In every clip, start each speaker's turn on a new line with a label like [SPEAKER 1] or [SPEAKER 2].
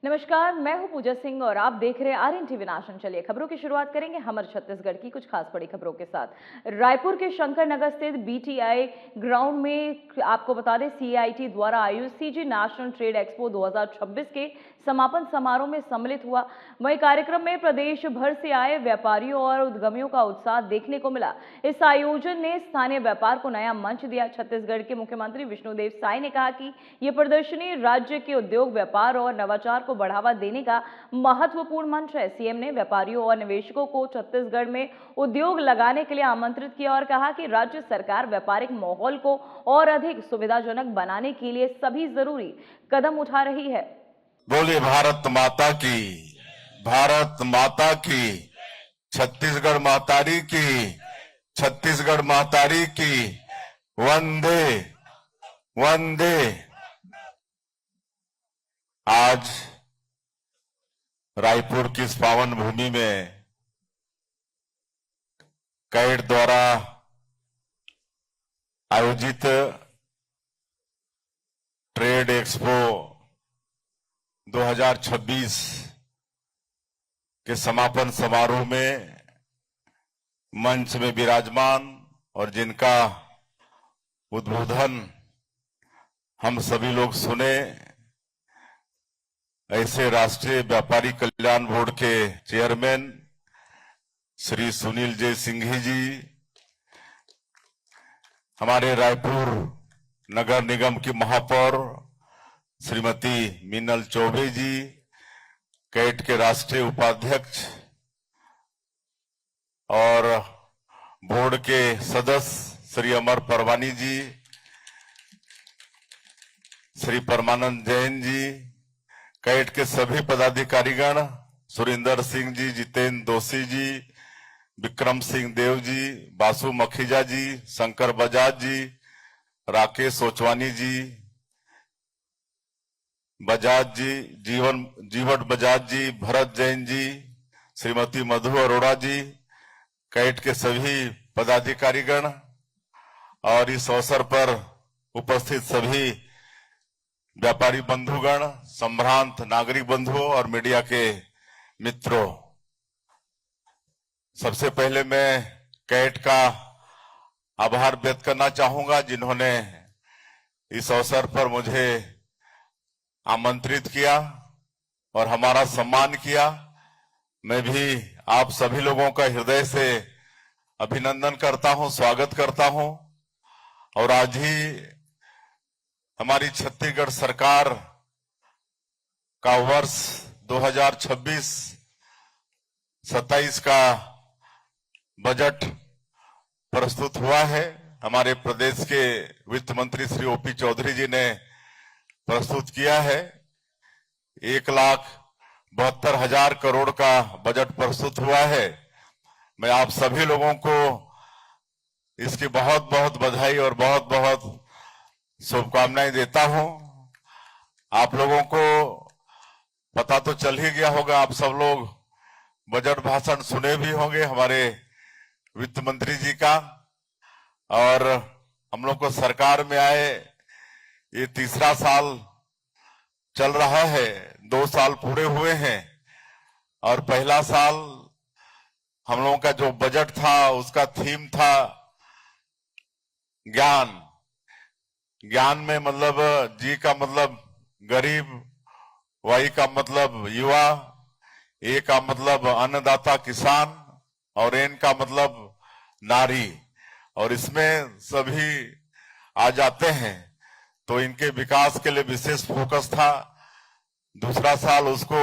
[SPEAKER 1] नमस्कार, मैं हूं पूजा सिंह और आप देख रहे हैं आर्यन टीवी नेशन। चलिए खबरों की शुरुआत करेंगे हमारे छत्तीसगढ़ की कुछ खास बड़ी खबरों के साथ। रायपुर के शंकर नगर स्थित बीटीआई ग्राउंड में आपको बता दें, सीआईटी द्वारा आयोजित सीजी नेशनल ट्रेड एक्सपो 2026 के समापन समारोह में सम्मिलित हुआ। वहीं कार्यक्रम में प्रदेश भर से आए व्यापारियों और उद्यमियों का उत्साह देखने को मिला। इस आयोजन ने स्थानीय व्यापार को नया मंच दिया। छत्तीसगढ़ के मुख्यमंत्री विष्णुदेव साय ने कहा कि यह प्रदर्शनी राज्य के उद्योग, व्यापार और नवाचार को बढ़ावा देने का महत्वपूर्ण मंच है। सीएम ने व्यापारियों और निवेशकों को छत्तीसगढ़ में उद्योग लगाने के लिए आमंत्रित किया और कहा कि राज्य सरकार व्यापारिक माहौल को और अधिक सुविधाजनक बनाने के लिए सभी जरूरी कदम उठा रही है।
[SPEAKER 2] बोलिए भारत माता की, भारत माता की, छत्तीसगढ़ महतारी की, छत्तीसगढ़ महतारी की, वंदे वंदे। आज रायपुर की इस पावन भूमि में कैट द्वारा आयोजित ट्रेड एक्सपो 2026 के समापन समारोह में मंच में विराजमान और जिनका उद्बोधन हम सभी लोग सुने, ऐसे राष्ट्रीय व्यापारी कल्याण बोर्ड के चेयरमैन श्री सुनील जय सिंघी जी, हमारे रायपुर नगर निगम की महापौर श्रीमती मीनल चौबे जी, कैट के राष्ट्रीय उपाध्यक्ष और बोर्ड के सदस्य श्री अमर परवानी जी, श्री परमानंद जैन जी, कैट के सभी पदाधिकारीगण, सुरेंद्र सिंह जी, जितेंद्र दोषी जी, विक्रम सिंह देव जी, बासु मखीजा जी, शंकर बजाज जी, राकेश ओचवानी जी, बजाज जी, जीवन बजाज जी, भरत जैन जी, श्रीमती मधु अरोड़ा जी, कैट के सभी पदाधिकारीगण और इस अवसर पर उपस्थित सभी व्यापारी बंधुगण, संभ्रांत नागरिक बंधुओं और मीडिया के मित्रों, सबसे पहले मैं कैट का आभार व्यक्त करना चाहूंगा जिन्होंने इस अवसर पर मुझे आमंत्रित किया और हमारा सम्मान किया। मैं भी आप सभी लोगों का हृदय से अभिनंदन करता हूं, स्वागत करता हूं। और आज ही हमारी छत्तीसगढ़ सरकार का वर्ष 2026-27 का बजट प्रस्तुत हुआ है। हमारे प्रदेश के वित्त मंत्री श्री ओपी चौधरी जी ने प्रस्तुत किया है। 1,72,000 करोड़ का बजट प्रस्तुत हुआ है। मैं आप सभी लोगों को इसकी बहुत बहुत बधाई और बहुत बहुत शुभकामनाएं देता हूं। आप लोगों को पता तो चल ही गया होगा, आप सब लोग बजट भाषण सुने भी होंगे हमारे वित्त मंत्री जी का। और हम लोग को सरकार में आए ये तीसरा साल चल रहा है, 2 साल पूरे हुए हैं और पहला साल हम लोगों का जो बजट था उसका थीम था ज्ञान। ज्ञान में मतलब जी का मतलब गरीब, वाई का मतलब युवा, ए का मतलब अन्नदाता किसान और एन का मतलब नारी, और इसमें सभी आ जाते हैं। तो इनके विकास के लिए विशेष फोकस था। दूसरा साल उसको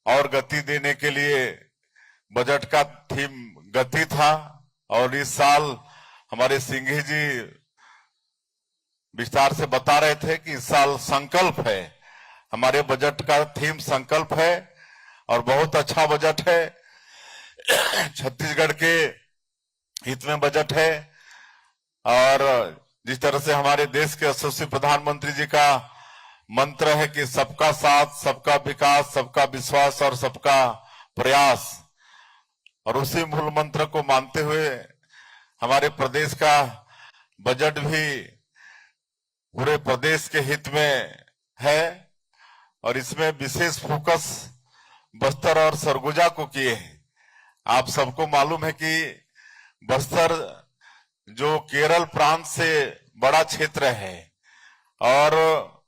[SPEAKER 2] और गति देने के लिए बजट का थीम गति था। और इस साल हमारे सिंघी जी विस्तार से बता रहे थे कि इस साल संकल्प है, हमारे बजट का थीम संकल्प है और बहुत अच्छा बजट है। छत्तीसगढ़ के हित में बजट है। और जिस तरह से हमारे देश के यशस्वी प्रधानमंत्री जी का मंत्र है कि सबका साथ, सबका विकास, सबका विश्वास और सबका प्रयास, और उसी मूल मंत्र को मानते हुए हमारे प्रदेश का बजट भी पूरे प्रदेश के हित में है। और इसमें विशेष फोकस बस्तर और सरगुजा को किए हैं। आप सबको मालूम है कि बस्तर जो केरल प्रांत से बड़ा क्षेत्र है और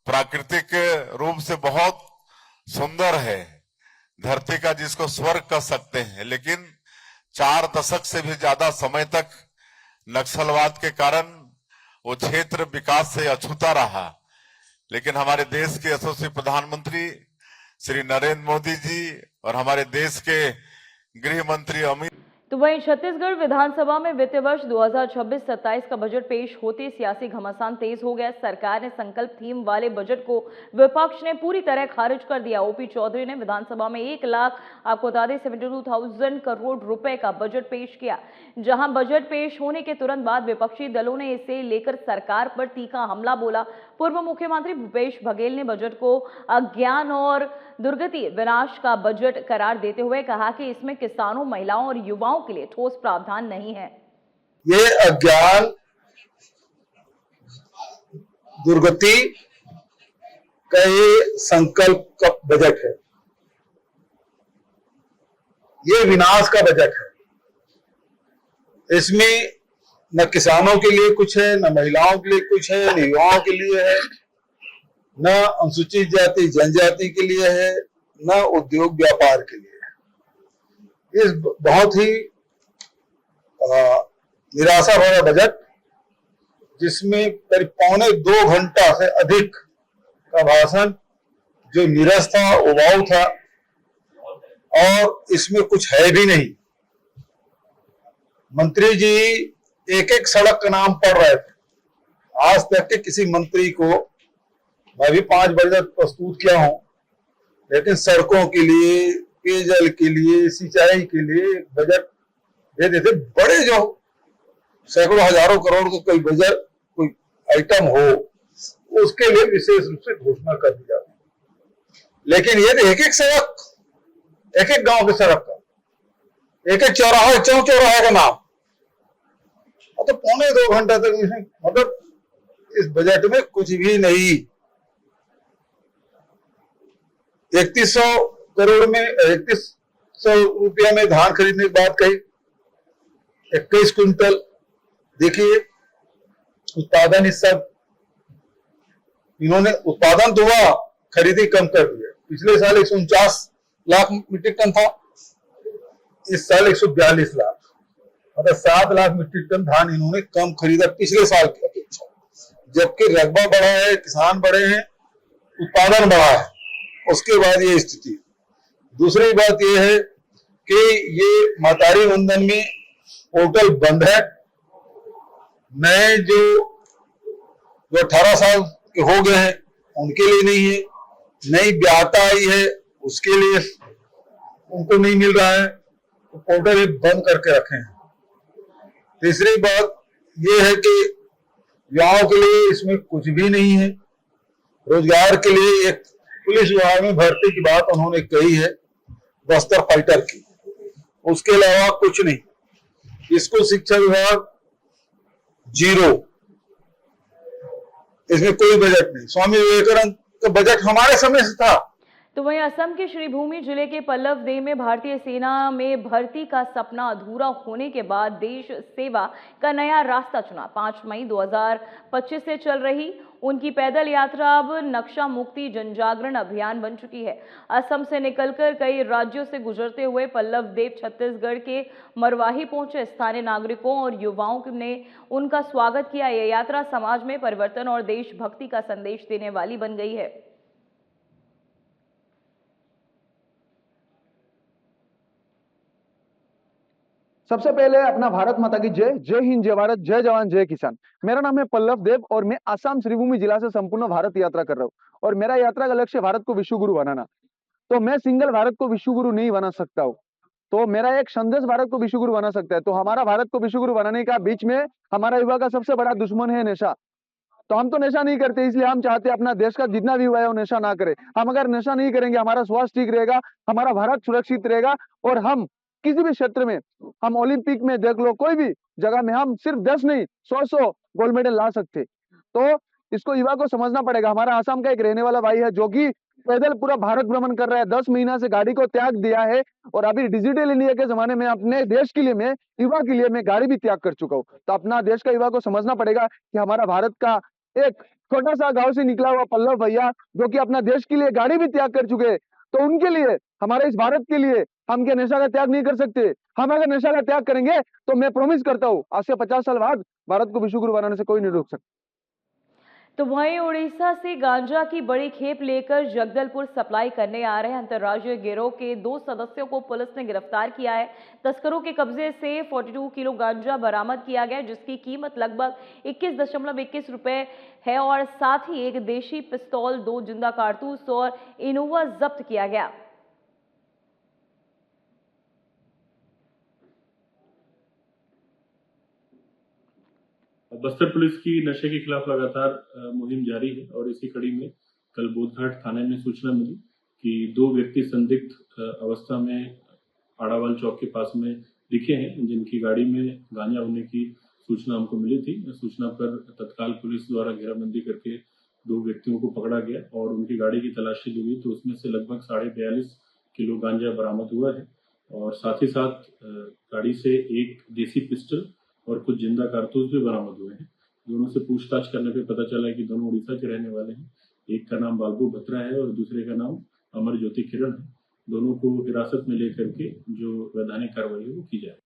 [SPEAKER 2] प्राकृतिक रूप से बहुत सुंदर है, धरती का जिसको स्वर्ग कह सकते हैं, लेकिन 4 दशक से भी ज्यादा समय तक नक्सलवाद के कारण वो क्षेत्र विकास से अछूता रहा। लेकिन हमारे देश के यशस्वी प्रधानमंत्री श्री नरेंद्र मोदी जी और हमारे देश के गृह मंत्री अमित।
[SPEAKER 1] तो वहीं छत्तीसगढ़ विधानसभा में वित्त वर्ष 2026-27 का बजट पेश होते सियासी घमासान तेज हो गया। सरकार ने संकल्प थीम वाले बजट को विपक्ष ने पूरी तरह खारिज कर दिया। ओपी चौधरी ने विधानसभा में 1 लाख, आपको बता दें 72,000 करोड़ रुपए का बजट पेश किया, जहां बजट पेश होने के तुरंत बाद विपक्षी दलों ने इसे लेकर सरकार पर तीखा हमला बोला। पूर्व मुख्यमंत्री भूपेश बघेल ने बजट को अज्ञान और दुर्गति विनाश का बजट करार देते हुए कहा कि इसमें किसानों, महिलाओं और युवाओं के लिए ठोस प्रावधान नहीं है।
[SPEAKER 3] ये अज्ञान, दुर्गति का ये संकल्प का बजट है, ये विनाश का बजट है। इसमें न किसानों के लिए कुछ है, न महिलाओं के लिए कुछ है, न युवाओं के लिए है, न अनुसूचित जाति जनजाति के लिए है, न उद्योग व्यापार के लिए है। इस बहुत ही निराशा भरा बजट, जिसमें करीब 2.25 घंटा से अधिक का भाषण जो नीरस था, उबाऊ था और इसमें कुछ है भी नहीं। मंत्री जी एक एक सड़क का नाम पढ़ रहे थे। आज तक के किसी मंत्री को, मैं भी 5 बजट प्रस्तुत किया हूं, लेकिन सड़कों के लिए, पेयजल के लिए, सिंचाई के लिए बजट दे देते। बड़े जो सैकड़ों हजारों करोड़ का कोई बजट, कोई आइटम हो, उसके लिए विशेष रूप से घोषणा कर दी जाती है। लेकिन ये एक एक सड़क, एक एक गांव की सड़क का, एक एक चौराहा, चौराहे का नाम, तो 2.25 घंटा तक मतलब इस बजट में कुछ भी नहीं। 3100 करोड़ में 3100 रुपया में धान खरीदने की बात कही, 21 क्विंटल। देखिए उत्पादन, इस सब इन्होंने उत्पादन तो हुआ, खरीदी कम कर दिया। पिछले साल 149 लाख मीट्रिक टन था, इस साल 142 लाख, मतलब 7 लाख मीट्रिक टन धान इन्होंने कम खरीदा पिछले साल की अपेक्षा। जबकि रकबा बढ़ा है, किसान बढ़े हैं, उत्पादन बढ़ा है, उसके बाद ये स्थिति। दूसरी बात ये है कि ये महतारी वंदन में पोर्टल बंद है। नए जो 18 साल के हो गए हैं उनके लिए नहीं है, नई ब्याहता आई है उसके लिए उनको नहीं मिल रहा है, तो पोर्टल बंद करके रखे हैं। तीसरी बात यह है कि युवाओं के लिए इसमें कुछ भी नहीं है। रोजगार के लिए एक पुलिस विभाग में भर्ती की बात उन्होंने कही है, बस्तर फाइटर की, उसके अलावा कुछ नहीं। इसको शिक्षा विभाग 0, इसमें कोई बजट नहीं। स्वामी विवेकानंद का बजट हमारे समय से था।
[SPEAKER 1] तो वहीं असम के श्रीभूमि जिले के पल्लव देव में भारतीय सेना में भर्ती का सपना अधूरा होने के बाद देश सेवा का नया रास्ता चुना। 5 मई 2025 से चल रही उनकी पैदल यात्रा अब नक्शा मुक्ति जनजागरण अभियान बन चुकी है। असम से निकलकर कई राज्यों से गुजरते हुए पल्लव देव छत्तीसगढ़ के मरवाही पहुंचे। स्थानीय नागरिकों और युवाओं ने उनका स्वागत किया। यह यात्रा समाज में परिवर्तन और देशभक्ति का संदेश देने वाली बन गई है।
[SPEAKER 4] सबसे पहले अपना भारत माता की जय। जय हिंद, जय भारत, जय जवान, जय किसान। मेरा नाम है पल्लव देव और मैं आसाम श्रीभूमि जिला से संपूर्ण भारत यात्रा कर रहा हूँ और मेरा यात्रा का लक्ष्य भारत को विश्व गुरु बनाना। तो मैं सिंगल भारत को विश्व गुरु नहीं बना सकता हूँ, तो मेरा एक संदेश भारत को विश्व गुरु बना सकता है। तो हमारा भारत को विश्व गुरु बनाने का बीच में हमारा युवा का सबसे बड़ा दुश्मन है नशा। तो हम तो नशा नहीं करते, इसलिए हम चाहते हैं अपना देश का जितना भी युवा है वो नशा ना करे। हम अगर नशा नहीं करेंगे, हमारा स्वास्थ्य ठीक रहेगा, हमारा भारत सुरक्षित रहेगा और हम किसी भी क्षेत्र में, हम ओलंपिक में देख लो, कोई भी जगह में हम सिर्फ 10 नहीं 100 गोल्ड मेडल ला सकते। तो इसको युवा को समझना पड़ेगा। हमारा आसाम का एक रहने वाला भाई है जो कि पैदल पूरा भारत भ्रमण कर रहा है, 10 महीना से गाड़ी को त्याग दिया है और अभी डिजिटल इंडिया के जमाने में अपने देश के लिए मैं युवा के लिए मैं गाड़ी भी त्याग कर चुका हूँ। तो अपना देश का युवा को समझना पड़ेगा कि हमारा भारत का एक छोटा सा गांव से निकला हुआ पल्लव भैया जो कि अपना देश के लिए गाड़ी भी त्याग कर चुके हैं, तो उनके लिए, हमारे इस भारत के लिए हम क्या नशा का त्याग नहीं कर सकते? हम अगर नशा का त्याग करेंगे तो मैं प्रॉमिस करता हूँ आज से 50 साल बाद भारत को विश्व गुरु बनाने से कोई नहीं रोक सकता।
[SPEAKER 1] तो वहीं उड़ीसा से गांजा की बड़ी खेप लेकर जगदलपुर सप्लाई करने आ रहे अंतर्राज्यीय गिरोह के 2 सदस्यों को पुलिस ने गिरफ्तार किया है। तस्करों के कब्जे से 42 किलो गांजा बरामद किया गया, जिसकी कीमत लगभग 21.21 रुपए है और साथ ही एक देशी पिस्तौल, 2 जिंदा कारतूस और इनोवा जब्त किया गया।
[SPEAKER 5] बस्तर पुलिस की नशे के खिलाफ लगातार मुहिम जारी है और इसी कड़ी में कल बोधघाट थाने में सूचना मिली कि 2 व्यक्ति संदिग्ध अवस्था में आड़ावाल चौक के पास में दिखे हैं, जिनकी गाड़ी में गांजा होने की सूचना हमको मिली थी। सूचना पर तत्काल पुलिस द्वारा घेराबंदी करके 2 व्यक्तियों को पकड़ा गया और उनकी गाड़ी की तलाशी ली गई, तो उसमें से लगभग 42.5 किलो गांजा बरामद हुआ है और साथ ही साथ गाड़ी से एक देसी पिस्टल और कुछ जिंदा कारतूस भी बरामद हुए हैं। दोनों से पूछताछ करने पे पता चला है कि दोनों उड़ीसा के रहने वाले हैं। एक का नाम बालबू भत्रा है और दूसरे का नाम अमर ज्योति किरण है। दोनों को हिरासत में लेकर के जो वैधानिक कार्रवाई है वो की जाए।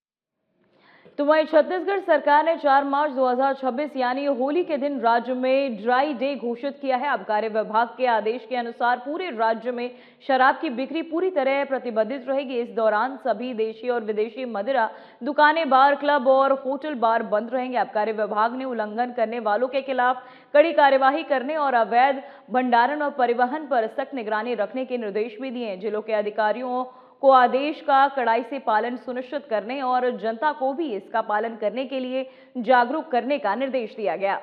[SPEAKER 1] तो वहीं छत्तीसगढ़ सरकार ने 4 मार्च 2026 यानी होली के दिन राज्य में ड्राई डे घोषित किया है। आबकारी विभाग के आदेश के अनुसार पूरे राज्य में शराब की बिक्री पूरी तरह प्रतिबंधित रहेगी। इस दौरान सभी देशी और विदेशी मदिरा दुकानें, बार, क्लब और होटल बार बंद रहेंगे। आबकारी विभाग ने उल्लंघन करने वालों के खिलाफ कड़ी कार्यवाही करने और अवैध भंडारण और परिवहन पर सख्त निगरानी रखने के निर्देश भी दिए हैं। जिलों के अधिकारियों को आदेश का कड़ाई से पालन सुनिश्चित करने और जनता को भी इसका पालन करने के लिए जागरूक करने का निर्देश दिया गया।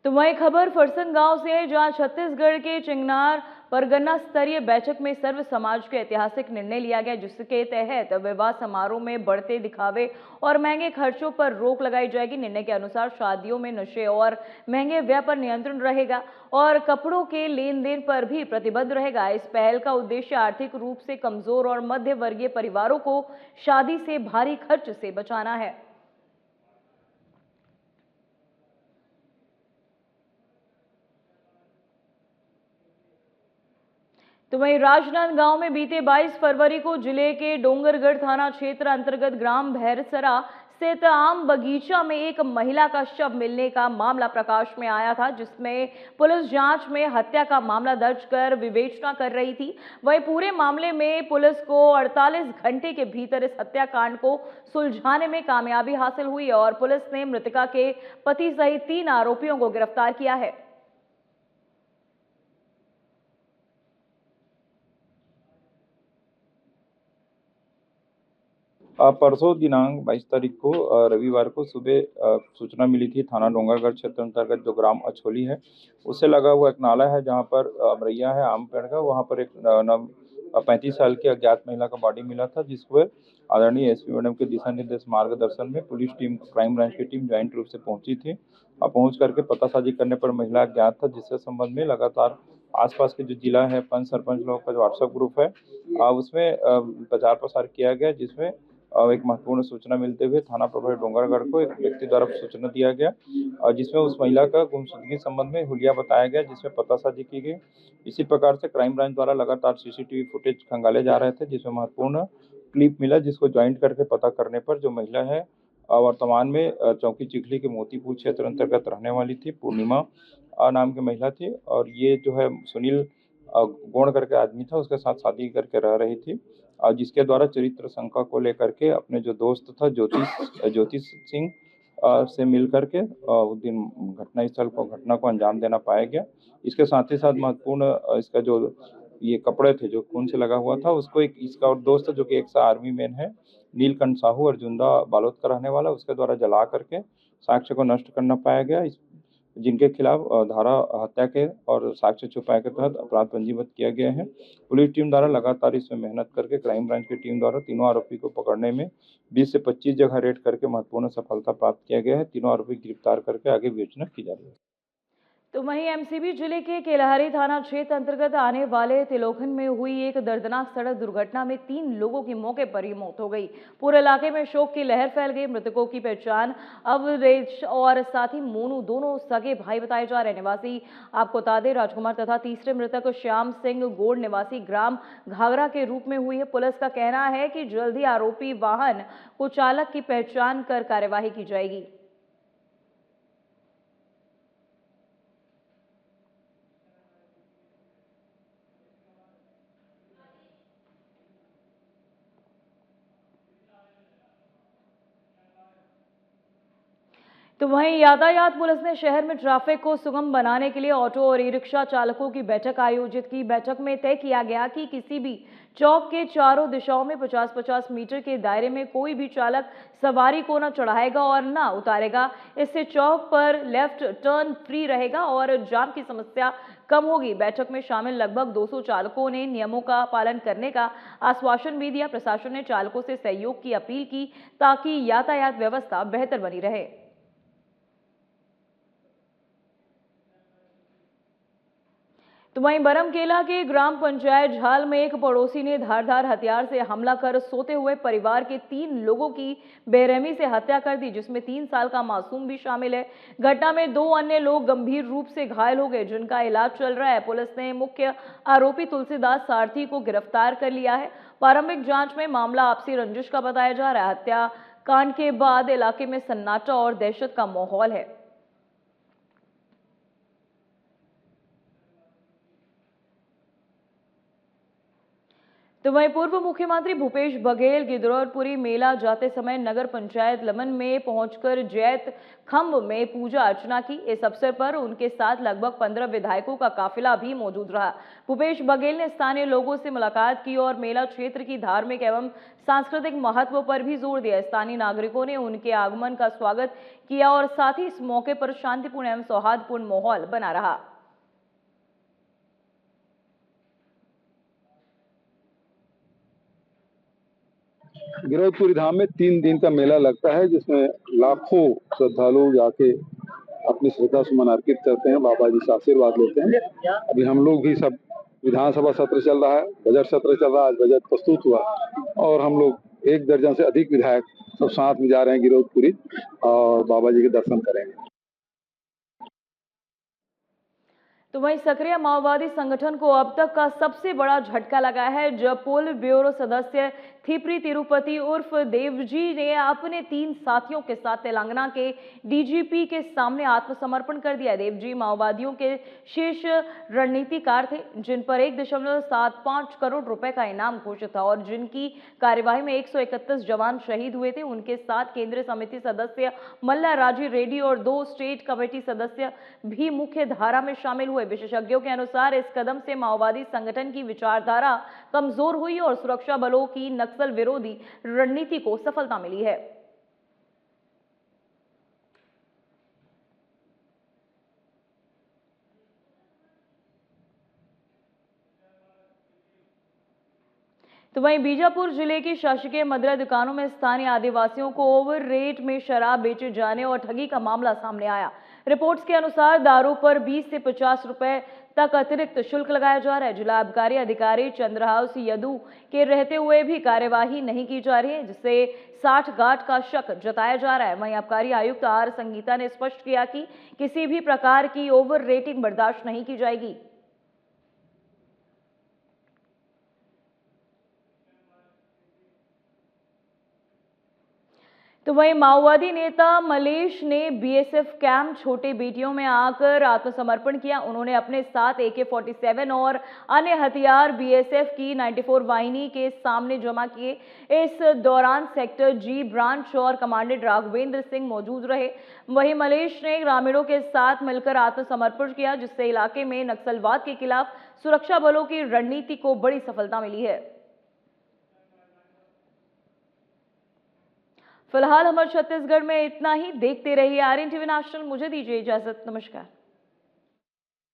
[SPEAKER 1] तो वही खबर फरसन गांव से है, जहां छत्तीसगढ़ के चिंगनार परगना स्तरीय बैठक में सर्व समाज के ऐतिहासिक निर्णय लिया गया, जिसके तहत विवाह समारोह में बढ़ते दिखावे और महंगे खर्चों पर रोक लगाई जाएगी। निर्णय के अनुसार शादियों में नशे और महंगे व्यय पर नियंत्रण रहेगा और कपड़ों के लेन देन पर भी प्रतिबंध रहेगा। इस पहल का उद्देश्य आर्थिक रूप से कमजोर और मध्य वर्गीय परिवारों को शादी से भारी खर्च से बचाना है। तो वहीं राजनांदगांव में बीते 22 फरवरी को जिले के डोंगरगढ़ थाना क्षेत्र अंतर्गत ग्राम भैरसरा स्थित आम बगीचा में एक महिला का शव मिलने का मामला प्रकाश में आया था, जिसमें पुलिस जांच में हत्या का मामला दर्ज कर विवेचना कर रही थी। वहीं पूरे मामले में पुलिस को 48 घंटे के भीतर इस हत्याकांड को सुलझाने में कामयाबी हासिल हुई और पुलिस ने मृतका के पति सहित 3 आरोपियों को गिरफ्तार किया है।
[SPEAKER 6] परसों दिनांक 22 तारीख को रविवार को सुबह सूचना मिली थी थाना डोंगरगढ़ क्षेत्र अंतर्गत जो ग्राम अछोली है उससे लगा हुआ एक नाला है जहां पर अमरैया है आम पेड़ का, वहां पर एक 35 साल की अज्ञात महिला का बॉडी मिला था, जिस पर आदरणीय एसपी मैडम के दिशा निर्देश मार्गदर्शन में पुलिस टीम, क्राइम ब्रांच की टीम ज्वाइंट रूप से पहुंची थी और पहुंच करके पतासाजी करने पर महिला अज्ञात था, जिससे संबंध में लगातार आसपास के जो जिला है पंच सरपंच लोगों का जो व्हाट्सएप ग्रुप है उसमें प्रचार प्रसार किया गया, जिसमें एक महत्वपूर्ण सूचना मिलते हुए थाना प्रभारी डोंगरगढ़ को एक व्यक्ति द्वारा सूचना दिया गया और जिसमें उस महिला का गुमशुदगी संबंध में हुलिया बताया गया, जिसमें पतासाजी की गई। इसी प्रकार से क्राइम ब्रांच द्वारा लगातार सीसीटीवी फुटेज खंगाले जा रहे थे, जिसमें महत्वपूर्ण क्लिप मिला, जिसको ज्वाइंट करके पता करने पर जो महिला है वर्तमान में चौकी चिखली के मोतीपुर क्षेत्र अंतर्गत रहने वाली थी, पूर्णिमा नाम की महिला थी और ये जो है सुनील गोण करके आदमी था, उसके साथ शादी करके रह रही थी और जिसके द्वारा चरित्र शंका को लेकर के अपने जो दोस्त था ज्योतिष सिंह से मिल करके उस दिन घटना को अंजाम देना पाया गया। इसके साथ ही साथ महत्वपूर्ण इसका जो ये कपड़े थे जो खून से लगा हुआ था, उसको एक इसका और दोस्त जो कि एक आर्मी मैन है नीलकंठ साहू अर्जुंदा बालोद का रहने वाला, उसके द्वारा जला करके साक्ष्य को नष्ट करना पाया गया। जिनके खिलाफ धारा हत्या के और साक्ष्य छुपाए के तहत अपराध पंजीबद्ध किया गया है। पुलिस टीम द्वारा लगातार इसमें मेहनत करके क्राइम ब्रांच की टीम द्वारा तीनों आरोपी को पकड़ने में 20 से 25 जगह रेड करके महत्वपूर्ण सफलता प्राप्त किया गया है। तीनों आरोपी गिरफ्तार करके आगे विवेचना की जा रही है।
[SPEAKER 1] तो वहीं एमसीबी जिले के केलहरी थाना क्षेत्र अंतर्गत आने वाले तिलोखन में हुई एक दर्दनाक सड़क दुर्घटना में 3 लोगों की मौके पर ही मौत हो गई। पूरे इलाके में शोक की लहर फैल गई। मृतकों की पहचान अवरेश और साथी मोनू दोनों सगे भाई बताए जा रहे निवासी आपको बता दें राजकुमार तथा तीसरे मृतक श्याम सिंह गोड़ निवासी ग्राम घाघरा के रूप में हुई है। पुलिस का कहना है कि जल्द ही आरोपी वाहन को चालक की पहचान कर कार्यवाही की जाएगी। तो वहीं यातायात पुलिस ने शहर में ट्रैफिक को सुगम बनाने के लिए ऑटो और ई रिक्शा चालकों की बैठक आयोजित की। बैठक में तय किया गया कि किसी भी चौक के चारों दिशाओं में 50-50 मीटर के दायरे में कोई भी चालक सवारी को न चढ़ाएगा और न उतारेगा। इससे चौक पर लेफ्ट टर्न फ्री रहेगा और जाम की समस्या कम होगी। बैठक में शामिल लगभग 200 चालकों ने नियमों का पालन करने का आश्वासन भी दिया। प्रशासन ने चालकों से सहयोग की अपील की ताकि यातायात व्यवस्था बेहतर बनी रहे। तो वहीं बरमकेला के ग्राम पंचायत झाल में एक पड़ोसी ने धारदार हथियार से हमला कर सोते हुए परिवार के 3 लोगों की बेरहमी से हत्या कर दी, जिसमें 3 साल का मासूम भी शामिल है। घटना में 2 अन्य लोग गंभीर रूप से घायल हो गए, जिनका इलाज चल रहा है। पुलिस ने मुख्य आरोपी तुलसीदास सारथी को गिरफ्तार कर लिया है। प्रारंभिक जांच में मामला आपसी रंजिश का बताया जा रहा है। हत्या कांड के बाद इलाके में सन्नाटा और दहशत का माहौल है। तो वहीं पूर्व मुख्यमंत्री भूपेश बघेल गिद्धौरपुरी मेला जाते समय नगर पंचायत लमन में पहुंचकर जैत खम्भ में पूजा अर्चना की। इस अवसर पर उनके साथ लगभग 15 विधायकों का काफिला भी मौजूद रहा। भूपेश बघेल ने स्थानीय लोगों से मुलाकात की और मेला क्षेत्र की धार्मिक एवं सांस्कृतिक महत्व पर भी जोर दिया। स्थानीय नागरिकों ने उनके आगमन का स्वागत किया और साथ ही इस मौके पर शांतिपूर्ण एवं सौहार्दपूर्ण माहौल बना रहा।
[SPEAKER 7] गिरौदपुरी धाम में 3 दिन का मेला लगता है, जिसमें लाखों श्रद्धालु जाके अपनी श्रद्धा सुमन अर्पित करते हैं, बाबा जी से आशीर्वाद लेते हैं। अभी हम लोग भी सब विधानसभा सत्र चल रहा है, बजट सत्र चल रहा है, आज बजट प्रस्तुत हुआ और हम लोग 1 दर्जन से अधिक विधायक सब साथ में जा रहे हैं गिरौदपुरी और बाबा जी के दर्शन करेंगे।
[SPEAKER 1] तो वहीं सक्रिय माओवादी संगठन को अब तक का सबसे बड़ा झटका लगा है, जब पोलिट ब्यूरो सदस्य थिपरी तिरुपति उर्फ देवजी ने अपने 3 साथियों के साथ तेलंगाना के डीजीपी के सामने आत्मसमर्पण कर दिया। देवजी माओवादियों के शीर्ष रणनीतिकार थे, जिन पर 1.75 करोड़ रुपए का इनाम घोषित था और जिनकी कार्यवाही में 131 जवान शहीद हुए थे। उनके साथ केंद्रीय समिति सदस्य मल्ला राजी रेड्डी और 2 स्टेट कमेटी सदस्य भी मुख्य धारा में शामिल हुए। विशेषज्ञों के अनुसार इस कदम से माओवादी संगठन की विचारधारा कमजोर हुई और सुरक्षा बलों की नक्सल विरोधी रणनीति को सफलता मिली है। तो वहीं बीजापुर जिले की शासकीय मदिरा दुकानों में स्थानीय आदिवासियों को ओवर रेट में शराब बेचे जाने और ठगी का मामला सामने आया। रिपोर्ट्स के अनुसार दारू पर 20 से 50 रुपए तक अतिरिक्त शुल्क लगाया जा रहा है। जिला आबकारी अधिकारी चंद्रहाउस यदू के रहते हुए भी कार्यवाही नहीं की जा रही है, जिससे 60 गांठ का शक जताया जा रहा है। वहीं आबकारी आयुक्त आर संगीता ने स्पष्ट किया कि किसी भी प्रकार की ओवर रेटिंग बर्दाश्त नहीं की जाएगी। तो वहीं माओवादी नेता मलेश ने बीएसएफ कैंप छोटे बेटियों में आकर आत्मसमर्पण किया। उन्होंने अपने साथ AK-47 और अन्य हथियार बीएसएफ की 94 वाहिनी के सामने जमा किए। इस दौरान सेक्टर जी ब्रांच और कमांडेंट राघवेंद्र सिंह मौजूद रहे। वहीं मलेश ने ग्रामीणों के साथ मिलकर आत्मसमर्पण किया, जिससे इलाके में नक्सलवाद के खिलाफ सुरक्षा बलों की रणनीति को बड़ी सफलता मिली है। फिलहाल हमारे छत्तीसगढ़ में इतना ही। देखते रहिए RNTV नेशनल। मुझे दीजिए इजाजत। नमस्कार।